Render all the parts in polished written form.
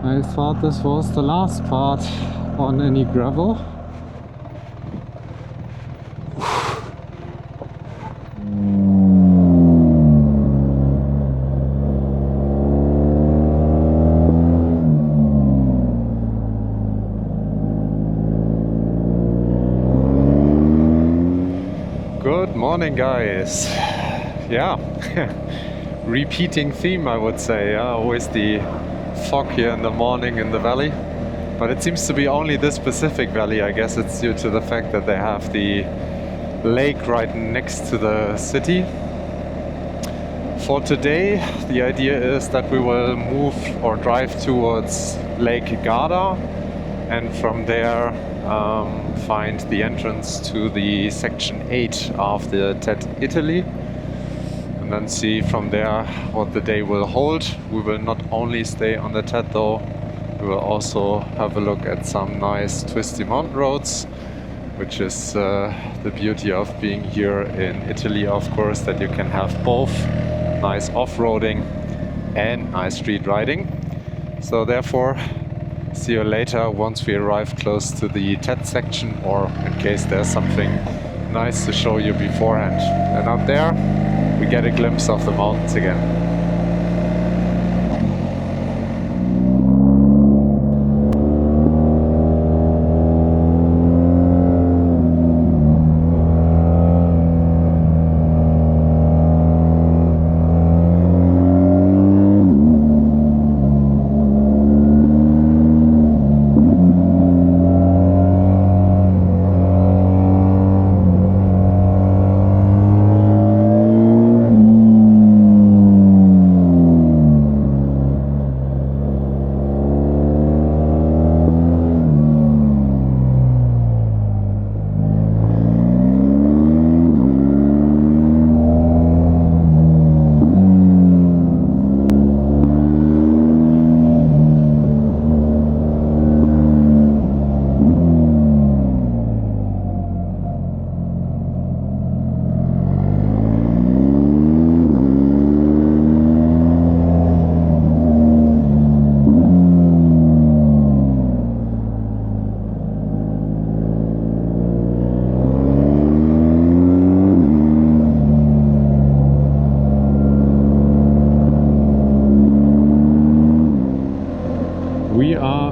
I thought this was the last part on any gravel. Good morning, guys. Yeah, repeating theme, I would say. Yeah, always the fog here in the morning in the valley, but it seems to be only this specific valley. I guess it's due to the fact that they have the lake right next to the city. For today, the idea is that we will move or drive towards Lake Garda, and from there find the entrance to the section 8 of the TET Italy, and then see from there what the day will hold. We will not only stay on the TET though, we will also have a look at some nice twisty mountain roads, which is the beauty of being here in Italy, of course, that you can have both nice off-roading and nice street riding. So therefore, see you later once we arrive close to the TET section, or in case there's something nice to show you beforehand. And up there we get a glimpse of the mountains again.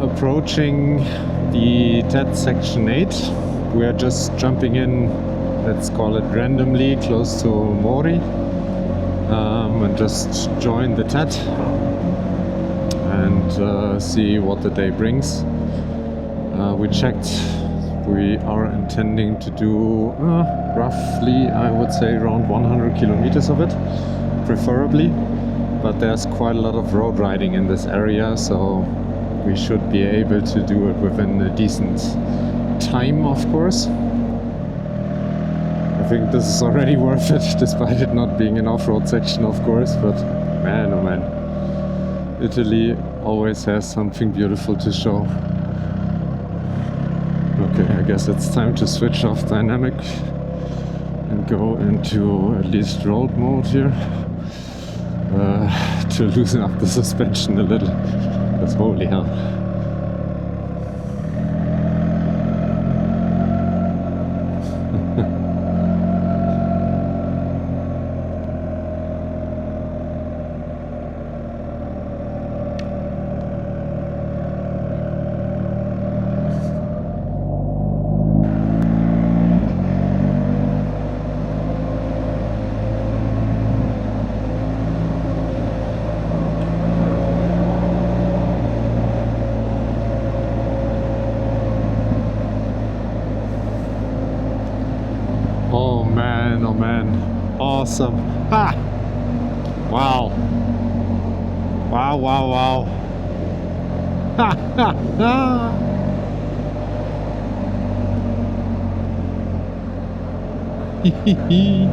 Approaching the TET section 8. We are just jumping in, let's call it randomly, close to Mori, and just join the TET and see what the day brings. We checked, we are intending to do roughly, I would say, around 100 kilometers of it, preferably, but there's quite a lot of road riding in this area, so we should be able to do it within a decent time, of course. I think this is already worth it, despite it not being an off-road section, of course, but man, oh man. Italy always has something beautiful to show. Okay, I guess it's time to switch off dynamic and go into at least road mode here, to loosen up the suspension a little. Because holy hell. Oh man, awesome. Ha! Wow. Wow, wow, wow. Ha ha ha! Hee hee hee.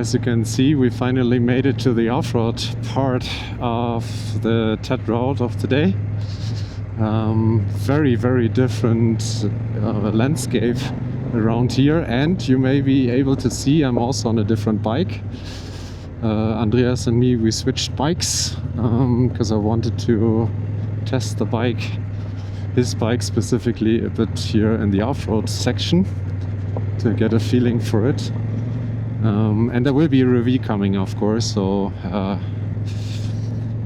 as you can see, we finally made it to the off-road part of the TET route of today. Very, very different landscape around here, and you may be able to see I'm also on a different bike. Andreas and me, we switched bikes because I wanted to test the bike, his bike specifically, a bit here in the off-road section to get a feeling for it. And there will be a review coming, of course, so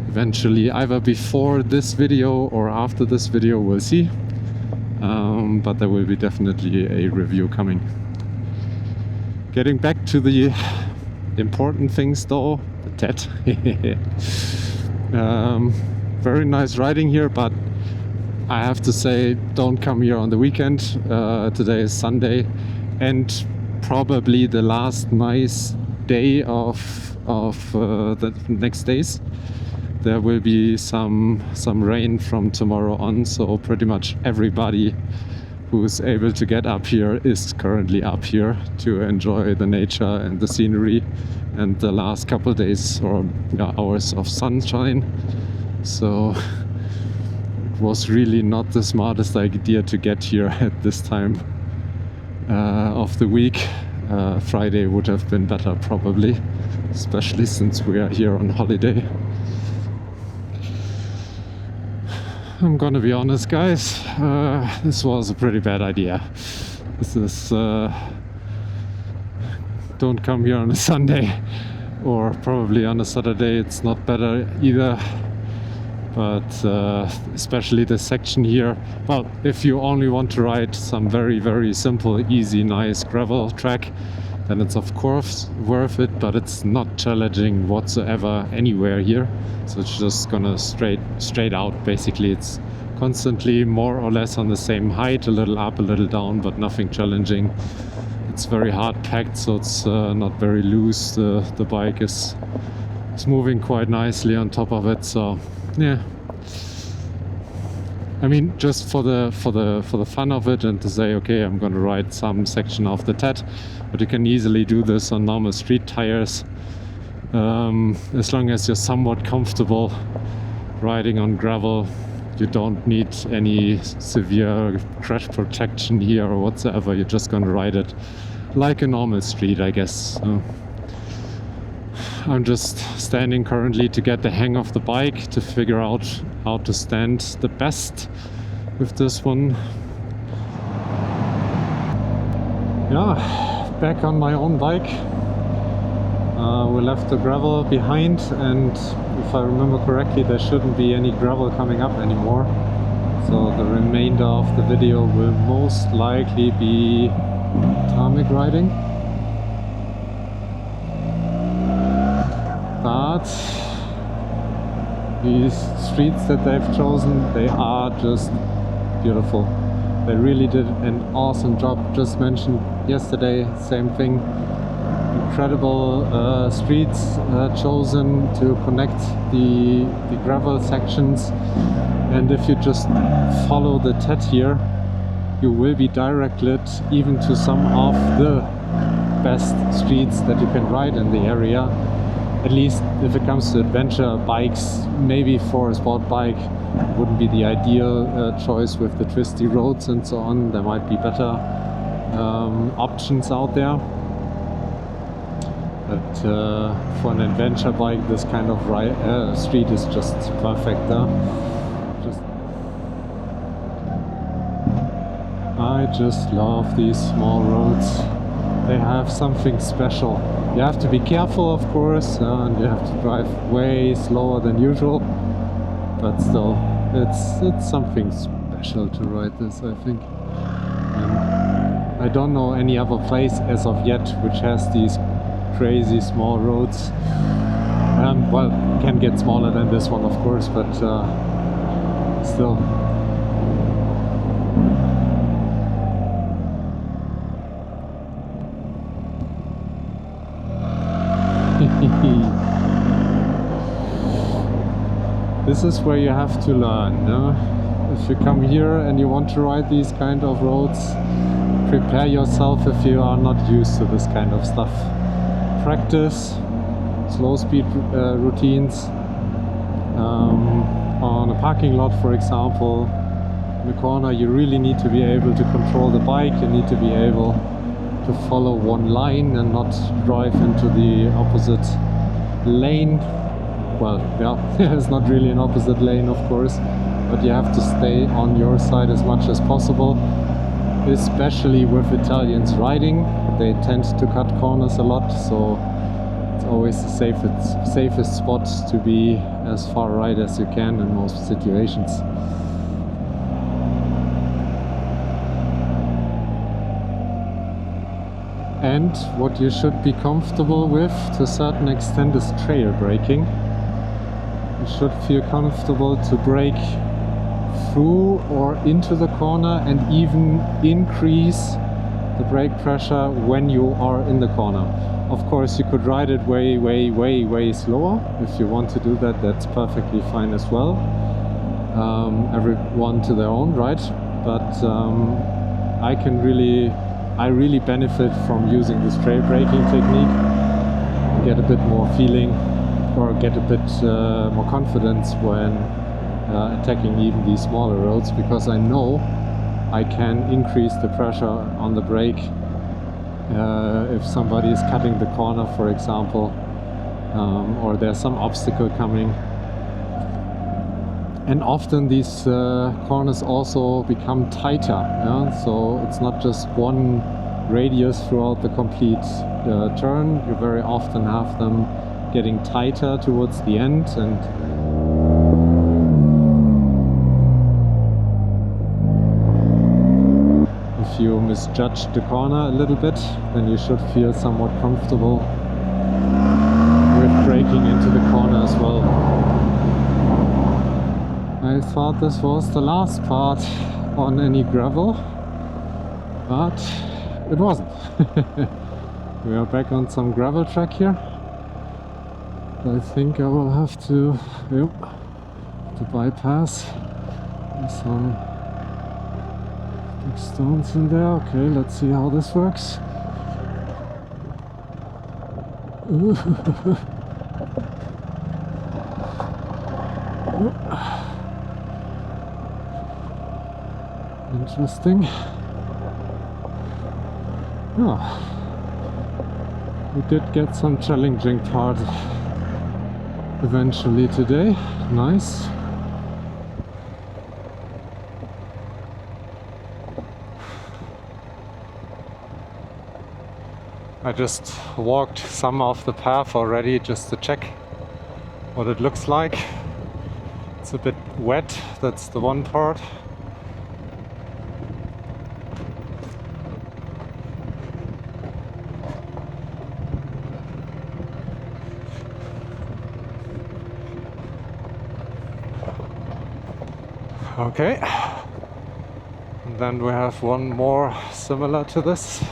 eventually either before this video or after this video, we'll see. But there will be definitely a review coming. Getting back to the important things though, the TET. Very nice riding here, but I have to say, don't come here on the weekend. Today is Sunday, and probably the last nice day of the next days. There will be some rain from tomorrow on, so pretty much everybody who's able to get up here is currently up here to enjoy the nature and the scenery and the last couple days or hours of sunshine. So it was really not the smartest idea to get here at this time of the week. Friday would have been better probably, especially since we are here on holiday. I'm gonna be honest, guys, this was a pretty bad idea. This is don't come here on a Sunday, or probably on a Saturday. It's not better either, but especially the section here. Well, if you only want to ride some very, very simple, easy, nice gravel track, then it's of course worth it, but it's not challenging whatsoever anywhere here. So it's just gonna straight out. Basically, it's constantly more or less on the same height, a little up, a little down, but nothing challenging. It's very hard packed, so it's not very loose. The bike is moving quite nicely on top of it. So yeah, I mean, just for the fun of it, and to say, okay, I'm gonna ride some section of the TET, but you can easily do this on normal street tires, as long as you're somewhat comfortable riding on gravel. You don't need any severe crash protection here or whatsoever. You're just gonna ride it like a normal street, I guess. I'm just standing currently to get the hang of the bike, to figure out how to stand the best with this one. Yeah, back on my own bike. We left the gravel behind, and if I remember correctly, there shouldn't be any gravel coming up anymore. So the remainder of the video will most likely be tarmac riding. But these streets that they've chosen, they are just beautiful. They really did an awesome job. Just mentioned yesterday, same thing. Incredible streets chosen to connect the gravel sections, and if you just follow the TET here, you will be directed even to some of the best streets that you can ride in the area. At least if it comes to adventure bikes, maybe for a sport bike wouldn't be the ideal choice with the twisty roads and so on. There might be better options out there. But for an adventure bike, this kind of street is just perfect. I just love these small roads. They have something special. You have to be careful, of course, and you have to drive way slower than usual. But still, it's something special to ride this, I think. I don't know any other place as of yet which has these crazy small roads. Well, can get smaller than this one, of course, but still. This is where you have to learn, no? If you come here and you want to ride these kind of roads, prepare yourself if you are not used to this kind of stuff. practice slow speed routines on a parking lot, for example. In the corner, you really need to be able to control the bike. You need to be able to follow one line and not drive into the opposite lane. Well, yeah, it's not really an opposite lane, of course, but you have to stay on your side as much as possible, especially with Italians riding. They tend to cut corners a lot, so it's always the safest spot to be as far right as you can in most situations. And what you should be comfortable with to a certain extent is trail braking. You should feel comfortable to brake through or into the corner and even increase the brake pressure when you are in the corner. Of course, you could ride it way slower. If you want to do that, that's perfectly fine as well. Everyone to their own, right? But I really benefit from using this trail braking technique. Get a bit more feeling, or get a bit more confidence when attacking even these smaller roads, because I know I can increase the pressure on the brake if somebody is cutting the corner, for example, or there's some obstacle coming. And often these corners also become tighter, yeah? So it's not just one radius throughout the complete turn. You very often have them getting tighter towards the end, and if you misjudge the corner a little bit, then you should feel somewhat comfortable with braking into the corner as well. I thought this was the last part on any gravel, but it wasn't. We are back on some gravel track here. I think I will have to bypass some big stones in there. Okay, let's see how this works. Interesting. Oh, we did get some challenging part eventually today. Nice. I just walked some of the path already just to check what it looks like. It's a bit wet, that's the one part. Okay, and then we have one more similar to this.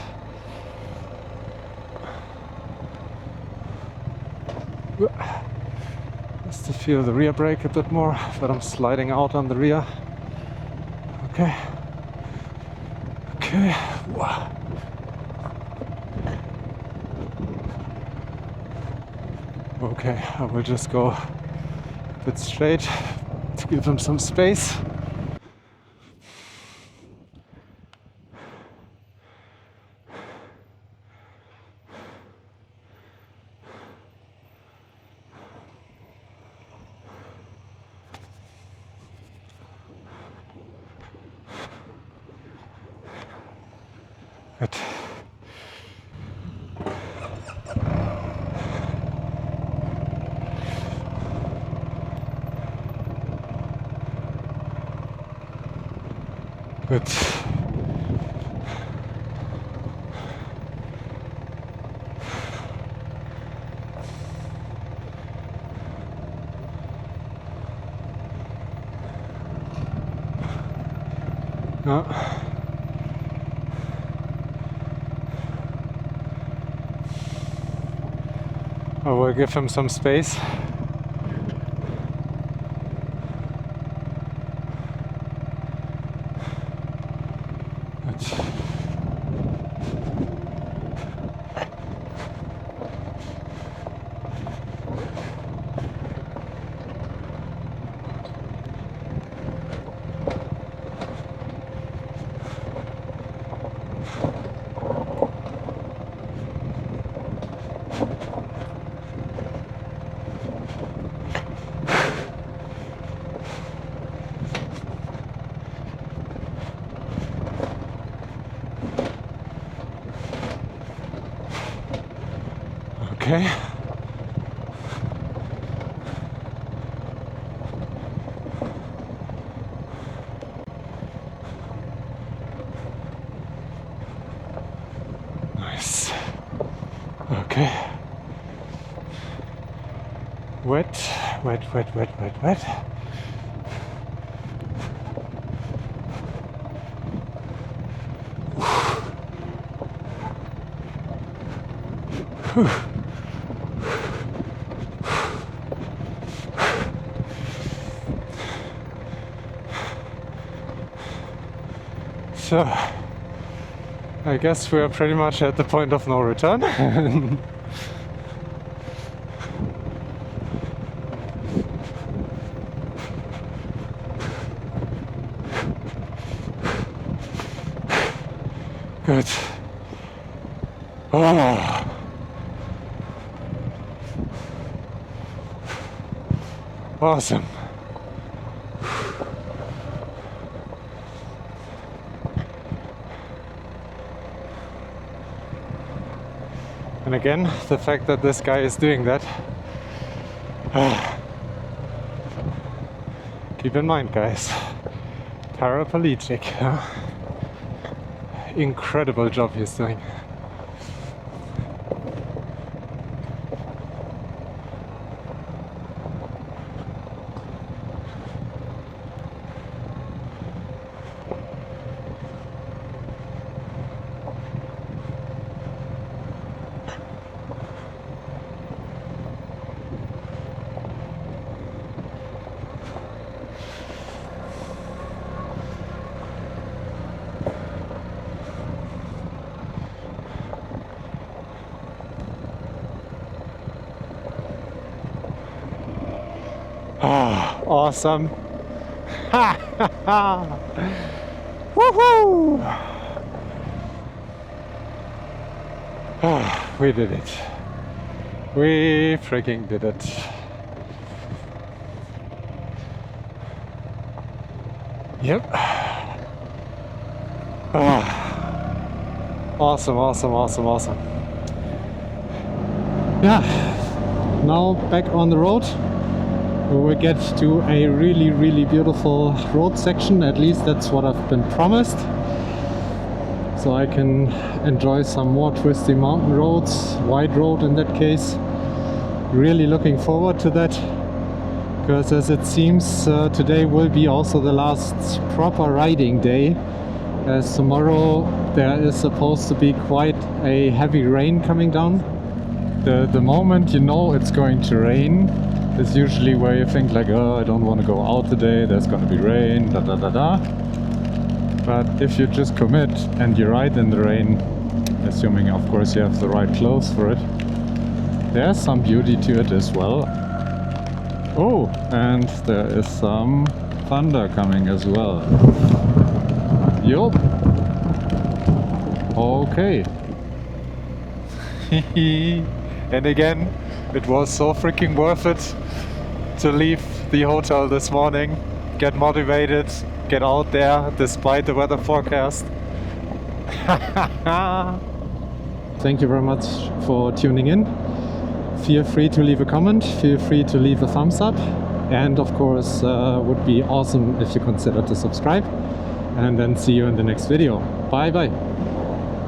Just to feel the rear brake a bit more, but I'm sliding out on the rear. Okay. Okay. Okay, I will just go a bit straight to give them some space. Good. Good. I will give him some space. Okay. Nice. Okay. Wet, wet, wet, wet, wet, wet. Whew. So, I guess we're pretty much at the point of no return. Good. Oh. Awesome. And again, the fact that this guy is doing that, keep in mind, guys, paraplegic. Incredible job he's doing. Ah, awesome. Ha ha ha! Woohoo! Ah, we did it. We freaking did it. Yep. Ah. Awesome, awesome, awesome, awesome. Yeah. Now back on the road. We will get to a really, really beautiful road section. At least that's what I've been promised. So I can enjoy some more twisty mountain roads, wide road in that case. Really looking forward to that, because as it seems today will be also the last proper riding day, as tomorrow there is supposed to be quite a heavy rain coming down. The moment you know it's going to rain is usually where you think like, oh, I don't want to go out today, there's going to be rain, da da da da. But if you just commit and you ride in the rain, assuming of course you have the right clothes for it, there's some beauty to it as well. Oh, and there is some thunder coming as well. Yup. Okay. And again, it was so freaking worth it to leave the hotel this morning, get motivated, get out there despite the weather forecast. Thank you very much for tuning in. Feel free to leave a comment, feel free to leave a thumbs up, and of course would be awesome if you consider to subscribe. And then see you in the next video. Bye bye.